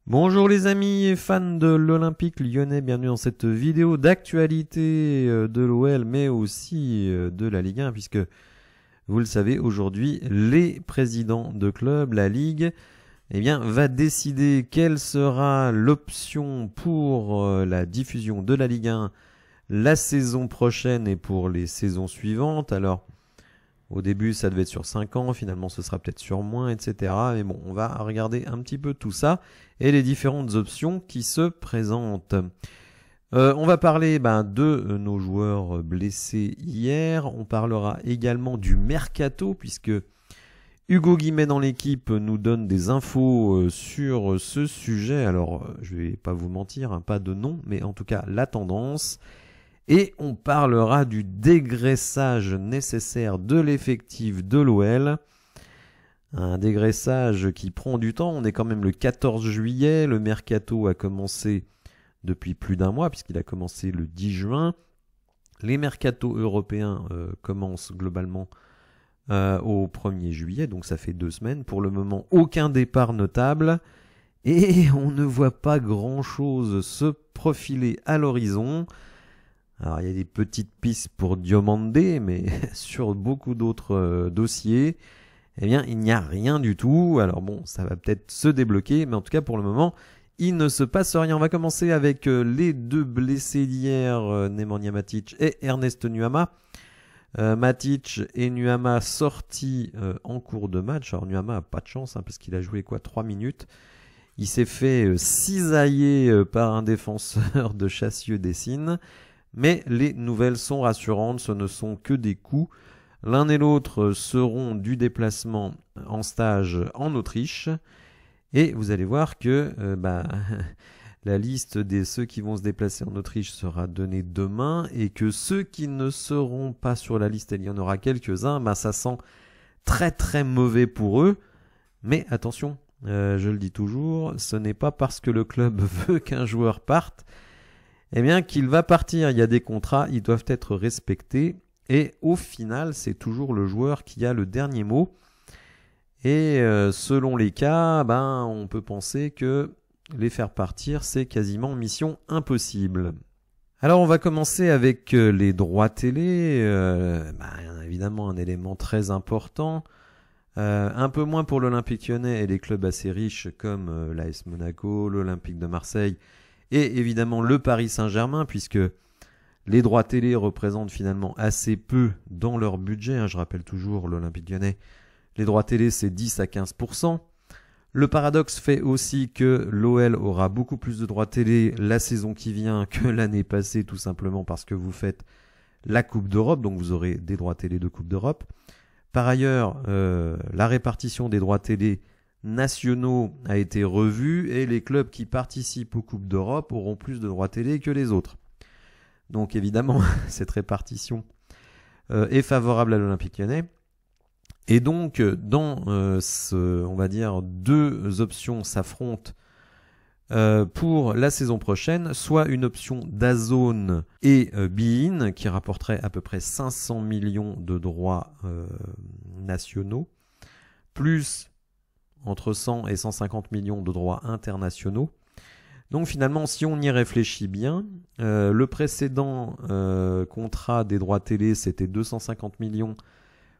Bonjour les amis et fans de l'Olympique Lyonnais, bienvenue dans cette vidéo d'actualité de l'OL mais aussi de la Ligue 1 puisque vous le savez aujourd'hui les présidents de club, la Ligue, va décider quelle sera l'option pour la diffusion de la Ligue 1 la saison prochaine et pour les saisons suivantes. Alors au début, ça devait être sur 5 ans, finalement ce sera peut-être sur moins, etc. Mais bon, on va regarder un petit peu tout ça et les différentes options qui se présentent. On va parler de nos joueurs blessés hier. On parlera également du mercato, puisque Hugo Guimet dans l'équipe nous donne des infos sur ce sujet. Alors, je vais pas vous mentir, pas de nom, mais en tout cas la tendance. Et on parlera du dégraissage nécessaire de l'effectif de l'OL. Un dégraissage qui prend du temps. On est quand même le 14 juillet. Le mercato a commencé depuis plus d'un mois puisqu'il a commencé le 10 juin. Les mercatos européens commencent globalement au 1er juillet. Donc ça fait 2 semaines. Pour le moment, aucun départ notable. Et on ne voit pas grand-chose se profiler à l'horizon. Alors il y a des petites pistes pour Diomandé, mais sur beaucoup d'autres dossiers, il n'y a rien du tout. Alors bon, ça va peut-être se débloquer, mais en tout cas pour le moment, il ne se passe rien. On va commencer avec les deux blessés d'hier, Nemanja Matic et Ernest Nuama. Matic et Nuama sortis en cours de match. Alors Nuama n'a pas de chance, parce qu'il a joué 3 minutes. Il s'est fait cisailler par un défenseur de Chassieux-Dessines. Mais les nouvelles sont rassurantes, ce ne sont que des coups. L'un et l'autre seront du déplacement en stage en Autriche. Et vous allez voir que la liste de ceux qui vont se déplacer en Autriche sera donnée demain. Et que ceux qui ne seront pas sur la liste, il y en aura quelques-uns, ça sent très très mauvais pour eux. Mais attention, je le dis toujours, ce n'est pas parce que le club veut qu'un joueur parte qu'il va partir. Il y a des contrats, ils doivent être respectés. Et au final, c'est toujours le joueur qui a le dernier mot. Et selon les cas, on peut penser que les faire partir, c'est quasiment mission impossible. Alors on va commencer avec les droits télé. Évidemment un élément très important. Un peu moins pour l'Olympique Lyonnais et les clubs assez riches comme l'AS Monaco, l'Olympique de Marseille, et évidemment le Paris Saint-Germain, puisque les droits télé représentent finalement assez peu dans leur budget. Je rappelle toujours l'Olympique Lyonnais, les droits télé c'est 10 à 15%. Le paradoxe fait aussi que l'OL aura beaucoup plus de droits télé la saison qui vient que l'année passée, tout simplement parce que vous faites la Coupe d'Europe, donc vous aurez des droits télé de Coupe d'Europe. Par ailleurs, la répartition des droits télé nationaux a été revu et les clubs qui participent aux Coupes d'Europe auront plus de droits télé que les autres. Donc évidemment, cette répartition est favorable à l'Olympique Lyonnais. Et donc, dans on va dire, deux options s'affrontent pour la saison prochaine, soit une option DAZN et beIN qui rapporterait à peu près 500 millions de droits nationaux, plus entre 100 et 150 millions de droits internationaux. Donc finalement, si on y réfléchit bien, le précédent contrat des droits télé, c'était 250 millions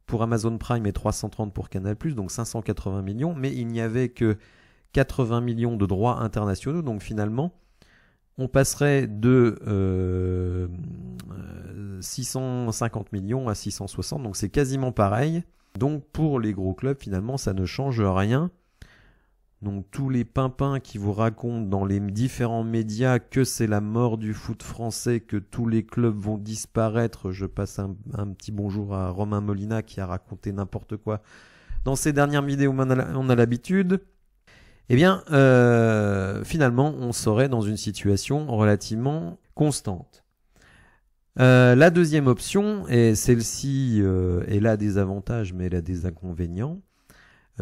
pour Amazon Prime et 330 pour Canal+, donc 580 millions, mais il n'y avait que 80 millions de droits internationaux, donc finalement, on passerait de 650 millions à 660, donc c'est quasiment pareil. Donc pour les gros clubs, finalement, ça ne change rien. Donc tous les pimpins qui vous racontent dans les différents médias que c'est la mort du foot français, que tous les clubs vont disparaître, je passe un petit bonjour à Romain Molina qui a raconté n'importe quoi dans ses dernières vidéos, on a l'habitude. Finalement, on serait dans une situation relativement constante. La deuxième option, et celle-ci, elle a des avantages, mais elle a des inconvénients,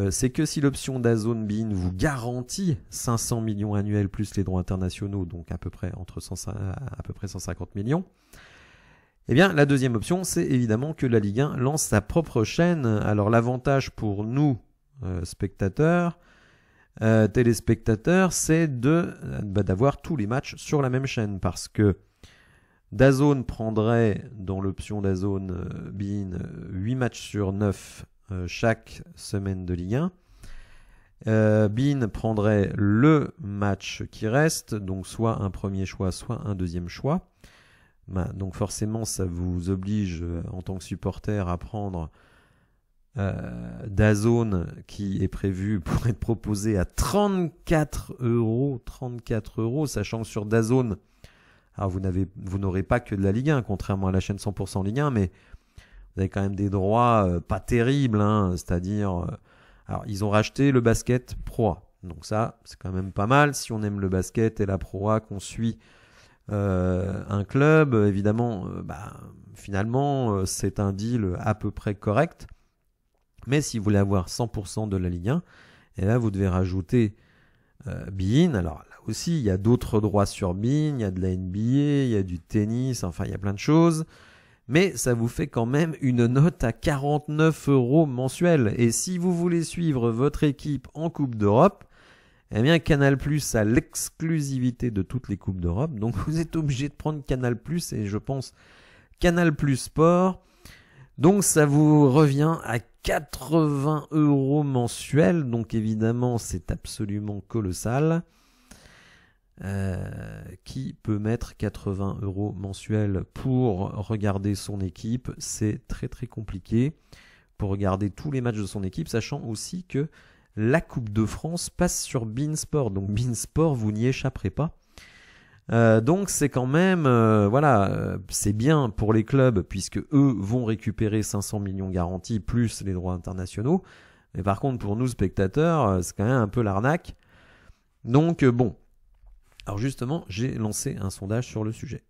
c'est que si l'option DAZN beIN vous garantit 500 millions annuels plus les droits internationaux, donc à peu près 150 millions, la deuxième option, c'est évidemment que la Ligue 1 lance sa propre chaîne. Alors l'avantage pour nous, spectateurs, téléspectateurs, c'est d'avoir tous les matchs sur la même chaîne, parce que DAZN prendrait, dans l'option DAZN beIN, 8 matchs sur 9 chaque semaine de Ligue 1. beIN prendrait le match qui reste, donc soit un premier choix, soit un deuxième choix. Donc forcément, ça vous oblige en tant que supporter à prendre DAZN, qui est prévu pour être proposé à 34 €, 34 €, sachant que sur DAZN, alors vous n'aurez pas que de la Ligue 1, contrairement à la chaîne 100% Ligue 1, mais vous avez quand même des droits pas terribles, hein, c'est-à-dire, alors ils ont racheté le basket Pro A, donc ça c'est quand même pas mal si on aime le basket et la Pro A, qu'on suit un club, évidemment, finalement c'est un deal à peu près correct, mais si vous voulez avoir 100% de la Ligue 1, et là vous devez rajouter beIN. Alors là aussi, il y a d'autres droits sur beIN, il y a de la NBA, il y a du tennis, enfin il y a plein de choses. Mais ça vous fait quand même une note à 49 € mensuel. Et si vous voulez suivre votre équipe en Coupe d'Europe, eh bien Canal+ a l'exclusivité de toutes les Coupes d'Europe. Donc vous êtes obligé de prendre Canal+, et je pense Canal+ Sport. Donc ça vous revient à 80 € mensuels. Donc évidemment, c'est absolument colossal. Qui peut mettre 80 € mensuels pour regarder son équipe? C'est très très compliqué pour regarder tous les matchs de son équipe, sachant aussi que la Coupe de France passe sur beIN Sport. Donc beIN Sport, vous n'y échapperez pas. Donc c'est quand même, c'est bien pour les clubs, puisque eux vont récupérer 500 millions garantis plus les droits internationaux. Mais par contre, pour nous spectateurs, c'est quand même un peu l'arnaque. Donc bon. Alors justement, j'ai lancé un sondage sur le sujet.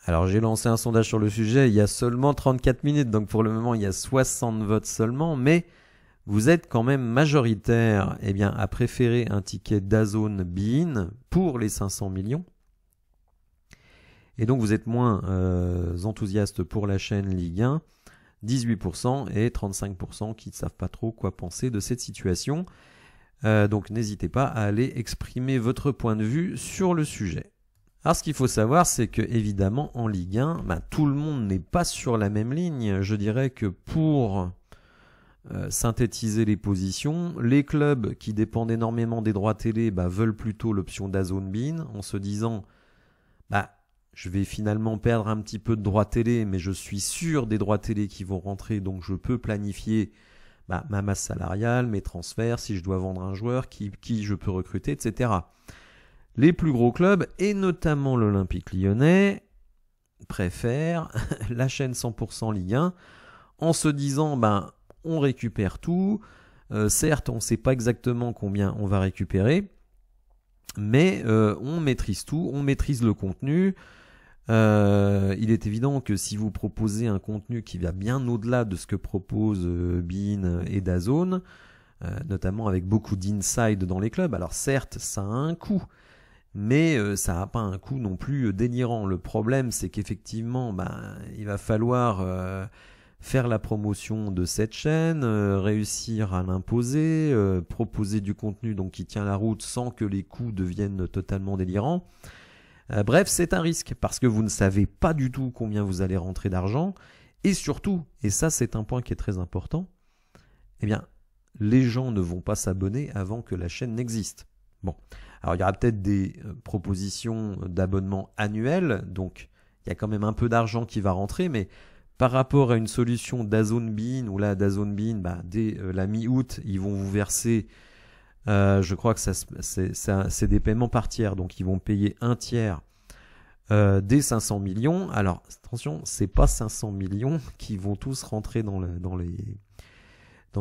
Il y a seulement 34 minutes, donc pour le moment il y a 60 votes seulement, mais vous êtes quand même majoritaire à préférer un ticket DAZN beIN pour les 500 millions. Et donc vous êtes moins enthousiaste pour la chaîne Ligue 1, 18%, et 35% qui ne savent pas trop quoi penser de cette situation. Donc n'hésitez pas à aller exprimer votre point de vue sur le sujet. Alors ce qu'il faut savoir, c'est que évidemment en Ligue 1, tout le monde n'est pas sur la même ligne. Je dirais que pour synthétiser les positions, les clubs qui dépendent énormément des droits télé veulent plutôt l'option DAZN beIN, en se disant je vais finalement perdre un petit peu de droits télé, mais je suis sûr des droits télé qui vont rentrer, donc je peux planifier ma masse salariale, mes transferts, si je dois vendre un joueur, qui je peux recruter, etc. Les plus gros clubs, et notamment l'Olympique Lyonnais, préfèrent la chaîne 100% Ligue 1, en se disant on récupère tout, certes on ne sait pas exactement combien on va récupérer, mais on maîtrise tout, on maîtrise le contenu. Il est évident que si vous proposez un contenu qui va bien au-delà de ce que proposent beIN et DAZN, notamment avec beaucoup d'inside dans les clubs, alors certes ça a un coût, mais ça n'a pas un coût non plus délirant. Le problème, c'est qu'effectivement il va falloir faire la promotion de cette chaîne, réussir à l'imposer, proposer du contenu donc qui tient la route sans que les coûts deviennent totalement délirants. Bref, c'est un risque, parce que vous ne savez pas du tout combien vous allez rentrer d'argent, et surtout, et ça c'est un point qui est très important, les gens ne vont pas s'abonner avant que la chaîne n'existe. Bon, alors il y aura peut-être des propositions d'abonnement annuel, donc il y a quand même un peu d'argent qui va rentrer, mais par rapport à une solution DAZN beIN, où là DAZN beIN, dès la mi-août, ils vont vous verser, je crois que c'est des paiements par tiers, donc ils vont payer un tiers des 500 millions. Alors attention, c'est pas 500 millions qui vont tous rentrer dans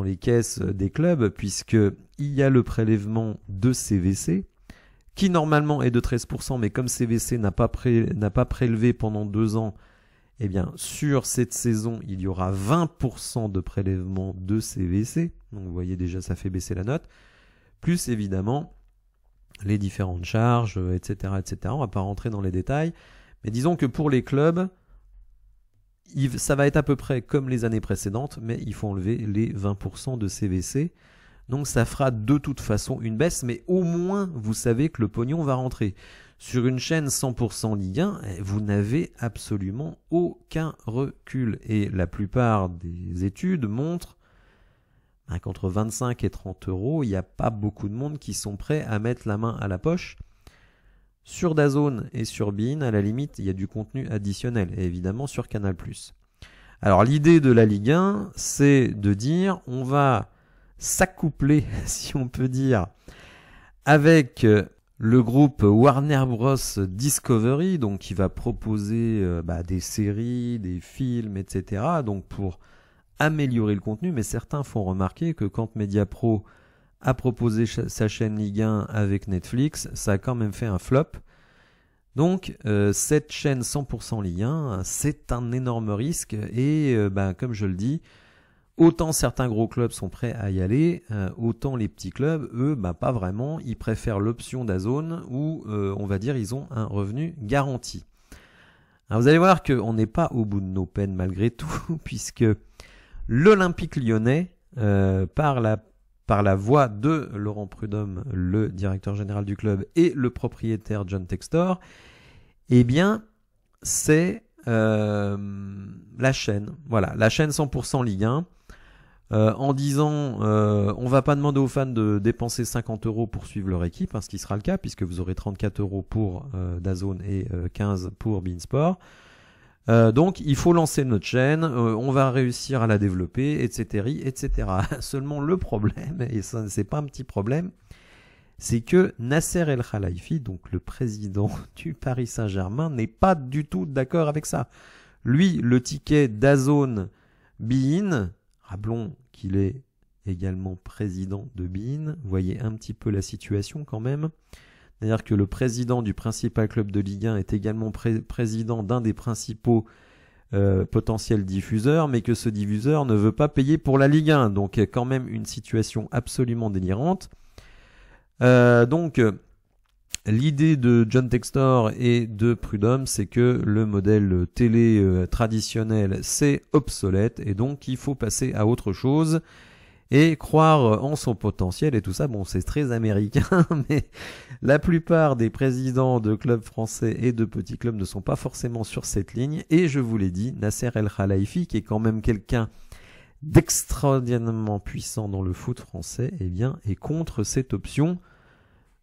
les caisses des clubs, puisque il y a le prélèvement de CVC qui normalement est de 13%, mais comme CVC n'a pas prélevé pendant 2 ans, sur cette saison il y aura 20% de prélèvement de CVC, donc vous voyez déjà ça fait baisser la note, plus évidemment les différentes charges, etc., etc. On va pas rentrer dans les détails, mais disons que pour les clubs, ça va être à peu près comme les années précédentes, mais il faut enlever les 20% de CVC. Donc ça fera de toute façon une baisse, mais au moins vous savez que le pognon va rentrer. Sur une chaîne 100% Ligue 1, vous n'avez absolument aucun recul. Et la plupart des études montrent qu'entre 25 et 30 euros, il n'y a pas beaucoup de monde qui sont prêts à mettre la main à la poche. Sur DAZN et sur beIN, à la limite, il y a du contenu additionnel. Et évidemment sur Canal+. Alors l'idée de la Ligue 1, c'est de dire on va s'accoupler, si on peut dire, avec le groupe Warner Bros Discovery, donc qui va proposer des séries, des films, etc. Donc pour améliorer le contenu, mais certains font remarquer que quand Mediapro a proposé sa chaîne Ligue 1 avec Netflix, ça a quand même fait un flop. Donc cette chaîne 100% Ligue 1, c'est un énorme risque et comme je le dis, autant certains gros clubs sont prêts à y aller, autant les petits clubs, eux, pas vraiment. Ils préfèrent l'option DAZN où, on va dire, ils ont un revenu garanti. Alors vous allez voir qu'on n'est pas au bout de nos peines malgré tout, puisque l'Olympique lyonnais, par la voix de Laurent Prudhomme, le directeur général du club, et le propriétaire John Textor, eh bien, c'est la chaîne. Voilà, la chaîne 100% Ligue 1. En disant on va pas demander aux fans de dépenser 50 euros pour suivre leur équipe, ce qui sera le cas puisque vous aurez 34 euros pour DAZN et 15 pour beIN Sport. Donc il faut lancer notre chaîne, on va réussir à la développer, etc. Seulement le problème, et ça c'est pas un petit problème, c'est que Nasser El Khelaifi, donc le président du Paris Saint-Germain, n'est pas du tout d'accord avec ça. Lui, le ticket DAZN beIN, rappelons qu'il est également président de beIN. Vous voyez un petit peu la situation quand même. C'est-à-dire que le président du principal club de Ligue 1 est également président d'un des principaux potentiels diffuseurs, mais que ce diffuseur ne veut pas payer pour la Ligue 1. Donc quand même une situation absolument délirante. L'idée de John Textor et de Prudhomme, c'est que le modèle télé traditionnel, c'est obsolète et donc il faut passer à autre chose et croire en son potentiel et tout ça. Bon, c'est très américain, mais la plupart des présidents de clubs français et de petits clubs ne sont pas forcément sur cette ligne. Et je vous l'ai dit, Nasser El Khelaifi, qui est quand même quelqu'un d'extraordinairement puissant dans le foot français, eh bien, est contre cette option.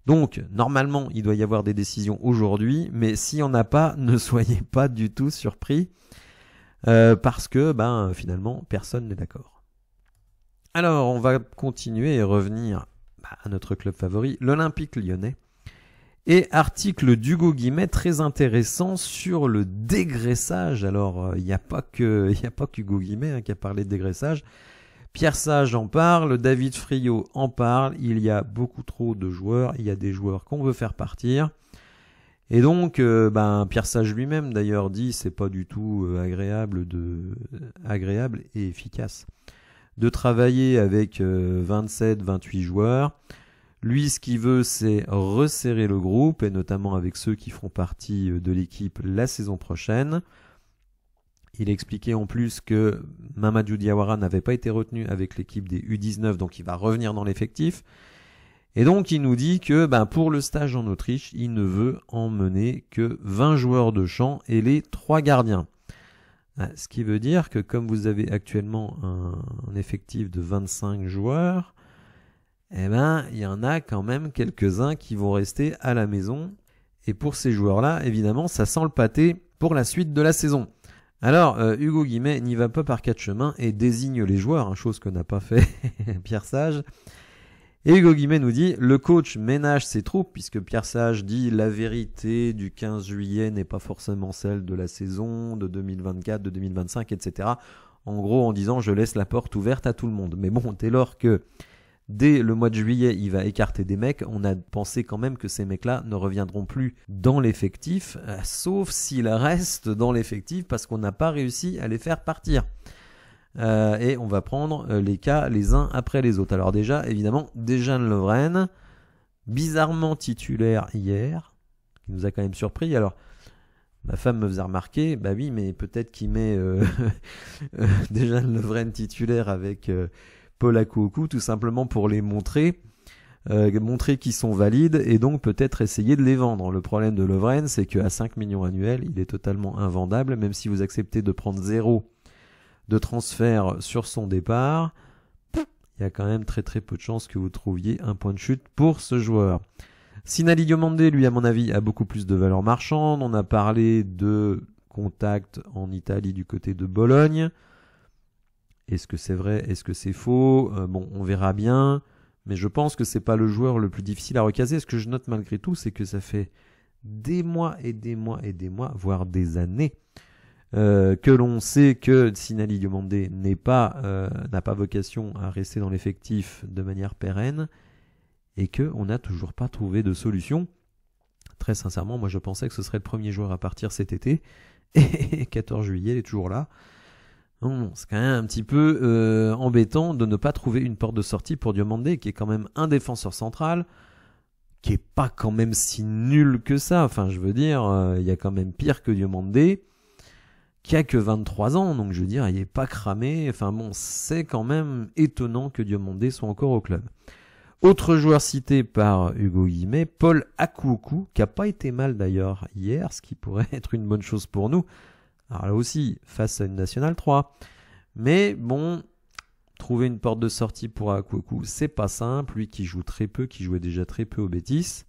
Donc, normalement, il doit y avoir des décisions aujourd'hui, mais s'il n'y en a pas, ne soyez pas du tout surpris, parce que, finalement, personne n'est d'accord. Alors, on va continuer et revenir à notre club favori, l'Olympique lyonnais. Et article d'Hugo Guimet très intéressant sur le dégraissage. Alors, il n'y a pas qu'Hugo Guimet qui a parlé de dégraissage. Pierre Sage en parle, David Friot en parle, il y a beaucoup trop de joueurs, il y a des joueurs qu'on veut faire partir. Et donc, Pierre Sage lui-même d'ailleurs dit c'est pas du tout agréable et efficace de travailler avec 27, 28 joueurs. Lui, ce qu'il veut, c'est resserrer le groupe, et notamment avec ceux qui feront partie de l'équipe la saison prochaine. Il expliquait en plus que Mamadou Diawara n'avait pas été retenu avec l'équipe des U19, donc il va revenir dans l'effectif. Et donc il nous dit que pour le stage en Autriche, il ne veut emmener que 20 joueurs de champ et les 3 gardiens. Ce qui veut dire que comme vous avez actuellement un effectif de 25 joueurs, il y en a quand même quelques-uns qui vont rester à la maison. Et pour ces joueurs-là, évidemment, ça sent le pâté pour la suite de la saison. Alors, Hugo Guimet n'y va pas par 4 chemins et désigne les joueurs, chose que n'a pas fait Pierre Sage. Et Hugo Guimet nous dit, le coach ménage ses troupes, puisque Pierre Sage dit la vérité du 15 juillet n'est pas forcément celle de la saison, de 2024, de 2025, etc. En gros, en disant, je laisse la porte ouverte à tout le monde. Mais bon, dès lors que dès le mois de juillet, il va écarter des mecs, on a pensé quand même que ces mecs-là ne reviendront plus dans l'effectif, sauf s'ils restent dans l'effectif parce qu'on n'a pas réussi à les faire partir. Et on va prendre les cas les uns après les autres. Alors déjà, évidemment, Dejan Lovren, bizarrement titulaire hier, qui nous a quand même surpris. Alors, ma femme me faisait remarquer, oui, mais peut-être qu'il met Dejan Lovren titulaire avec Paul Akouokou, tout simplement pour les montrer qu'ils sont valides et donc peut-être essayer de les vendre. Le problème de Lovren, c'est qu'à 5 millions annuels, il est totalement invendable, même si vous acceptez de prendre 0 de transfert sur son départ. Il y a quand même très peu de chances que vous trouviez un point de chute pour ce joueur. Sinali Diomandé, lui, à mon avis, a beaucoup plus de valeur marchande. On a parlé de contact en Italie du côté de Bologne. Est-ce que c'est vrai? Est-ce que c'est faux? Bon, on verra bien. Mais je pense que c'est pas le joueur le plus difficile à recaser. Ce que je note malgré tout, c'est que ça fait des mois et des mois et des mois, voire des années, que l'on sait que Sinali Diomandé n'a pas vocation à rester dans l'effectif de manière pérenne et qu'on n'a toujours pas trouvé de solution. Très sincèrement, moi je pensais que ce serait le premier joueur à partir cet été et 14 juillet, il est toujours là. C'est quand même un petit peu embêtant de ne pas trouver une porte de sortie pour Diomandé, qui est quand même un défenseur central, qui est pas quand même si nul que ça. Enfin, je veux dire, il y a quand même pire que Diomandé, qui a que 23 ans, donc je veux dire, il n'est pas cramé. Enfin bon, c'est quand même étonnant que Diomandé soit encore au club. Autre joueur cité par Hugo Guillemets, Paul Akouokou, qui n'a pas été mal d'ailleurs hier, ce qui pourrait être une bonne chose pour nous. Alors là aussi, face à une Nationale 3. Mais bon, trouver une porte de sortie pour Akouokou, c'est pas simple. Lui qui joue très peu, qui jouait déjà très peu au Betis.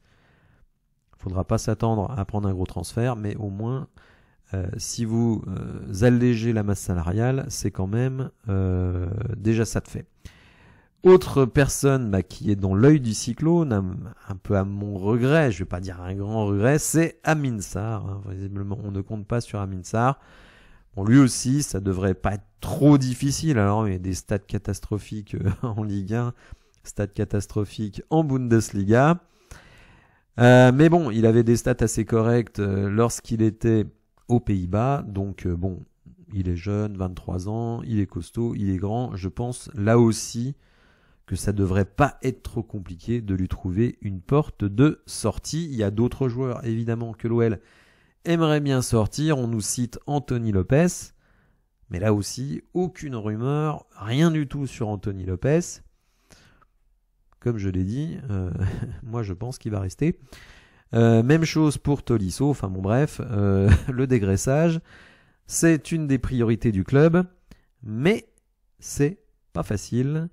Faudra pas s'attendre à prendre un gros transfert, mais au moins, si vous allégez la masse salariale, c'est quand même déjà ça de fait. Autre personne qui est dans l'œil du cyclone, un peu à mon regret, je ne vais pas dire un grand regret, c'est Amin Sarr. Visiblement, on ne compte pas sur Amin Sarr. Bon, lui aussi, ça devrait pas être trop difficile. Alors, il y a des stats catastrophiques en Ligue 1, stats catastrophiques en Bundesliga. Mais bon, il avait des stats assez correctes lorsqu'il était aux Pays-Bas. Donc, bon, il est jeune, 23 ans, il est costaud, il est grand. Je pense, là aussi, que ça devrait pas être trop compliqué de lui trouver une porte de sortie. Il y a d'autres joueurs, évidemment, que l'OL aimerait bien sortir. On nous cite Anthony Lopez. Mais là aussi, aucune rumeur, rien du tout sur Anthony Lopez. Comme je l'ai dit, moi je pense qu'il va rester. Même chose pour Tolisso. Enfin bon bref, le dégraissage, c'est une des priorités du club. Mais c'est pas facile.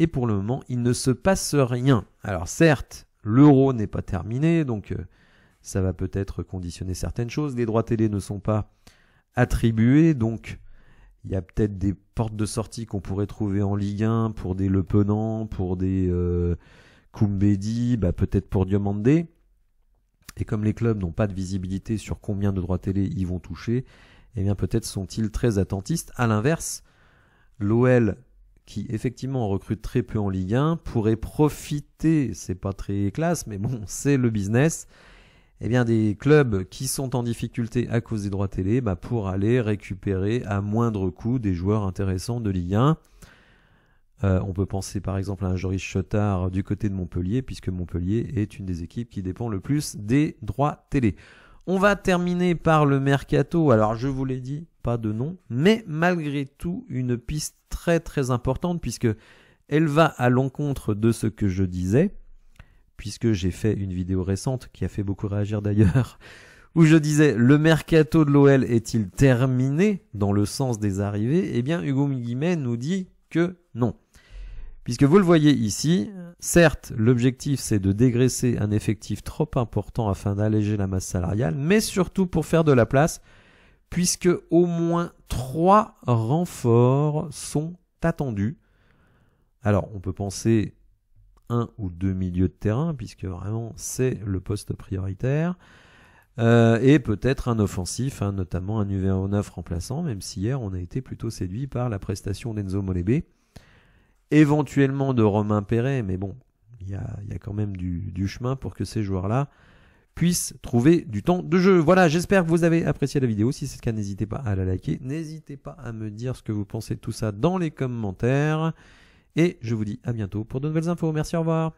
Et pour le moment, il ne se passe rien. Alors certes, l'Euro n'est pas terminé, donc ça va peut-être conditionner certaines choses. Les droits télé ne sont pas attribués, donc il y a peut-être des portes de sortie qu'on pourrait trouver en Ligue 1 pour des Le Penant, pour des Koumbedi, peut-être pour Diomandé. Et comme les clubs n'ont pas de visibilité sur combien de droits télé ils vont toucher, eh bien peut-être sont-ils très attentistes. À l'inverse, l'OL, qui effectivement recrute très peu en Ligue 1, pourrait profiter, c'est pas très classe, mais bon, c'est le business, eh bien des clubs qui sont en difficulté à cause des droits télé, pour aller récupérer à moindre coût des joueurs intéressants de Ligue 1. On peut penser par exemple à un Joris Chotard du côté de Montpellier, puisque Montpellier est une des équipes qui dépend le plus des droits télé. On va terminer par le mercato. Alors je vous l'ai dit, pas de nom, mais malgré tout une piste très importante, puisque elle va à l'encontre de ce que je disais, puisque j'ai fait une vidéo récente qui a fait beaucoup réagir d'ailleurs, où je disais le mercato de l'OL est-il terminé dans le sens des arrivées? Eh bien Hugo Guillemets nous dit que non. Puisque vous le voyez ici, certes, l'objectif c'est de dégraisser un effectif trop important afin d'alléger la masse salariale, mais surtout pour faire de la place, puisque au moins 3 renforts sont attendus. Alors, on peut penser 1 ou 2 milieux de terrain, puisque vraiment c'est le poste prioritaire, et peut-être un offensif, notamment un numéro 9 remplaçant, même si hier on a été plutôt séduit par la prestation d'Enzo Molébé. Éventuellement de Romain Perret, mais bon, il y a quand même du chemin pour que ces joueurs-là puissent trouver du temps de jeu. Voilà, j'espère que vous avez apprécié la vidéo. Si c'est le cas, n'hésitez pas à la liker. N'hésitez pas à me dire ce que vous pensez de tout ça dans les commentaires. Et je vous dis à bientôt pour de nouvelles infos. Merci, au revoir.